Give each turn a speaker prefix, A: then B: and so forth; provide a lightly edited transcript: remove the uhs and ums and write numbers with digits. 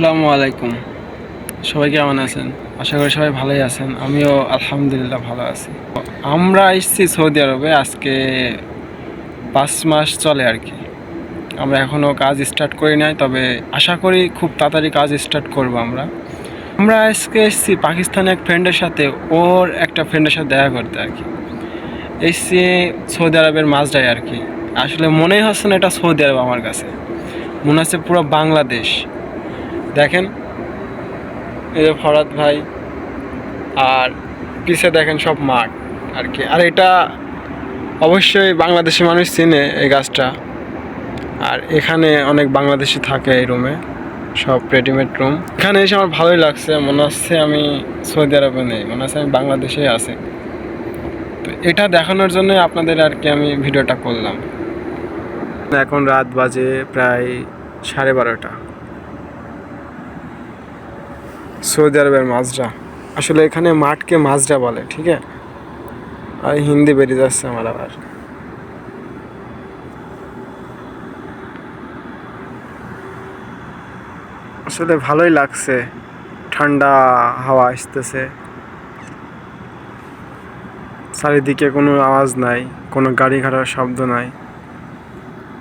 A: আসসালামু আলাইকুম। সবাই কেমন আছেন? আশা করি সবাই ভালোই আছেন। আমিও আলহামদুলিল্লাহ ভালো আছি। আমরা এসেছি সৌদি আরবে আজকে 5 মাস চলে আর কি। আমরা এখনও কাজ স্টার্ট করি নাই, তবে আশা করি খুব তাড়াতাড়ি কাজ স্টার্ট করব আমরা। আমরা আজকে এসেছি পাকিস্তানি এক ফ্রেন্ডের সাথে, ওর একটা ফ্রেন্ডের সাথে দেখা করতে আর কি। এসেছি সৌদি আরবের মাঝরায় আর কি। আসলে মনেই হচ্ছে না এটা সৌদি আরব, আমার কাছে মনে হচ্ছে পুরো বাংলাদেশ। দেখেন, এই যে ফরাদ ভাই, আর পিছে দেখেন সব মাঠ আর কি। আর এটা অবশ্যই বাংলাদেশি মানুষ চিনে এই গাছটা। আর এখানে অনেক বাংলাদেশি থাকে এই রুমে, সব রেডিমেড রুম। এখানে এসে আমার ভালোই লাগছে, মনে হচ্ছে আমি সৌদি আরবে নেই, মনে হচ্ছে আমি বাংলাদেশেই আছি। তো এটা দেখানোর জন্য আপনাদের আর কি আমি ভিডিওটা করলাম। এখন রাত বাজে প্রায় 12:30। সৌদি আরবের মাজরা, আসলে এখানে মাঠকে মাজরা বলে, ঠিক আছে। আর হিন্দি বেরিয়ে যাচ্ছে আমার আবার। আসলে ভালোই লাগছে, ঠান্ডা হাওয়া আসতেছে, চারিদিকে কোনো আওয়াজ নাই, কোনো গাড়ি ঘোড়ার শব্দ নাই।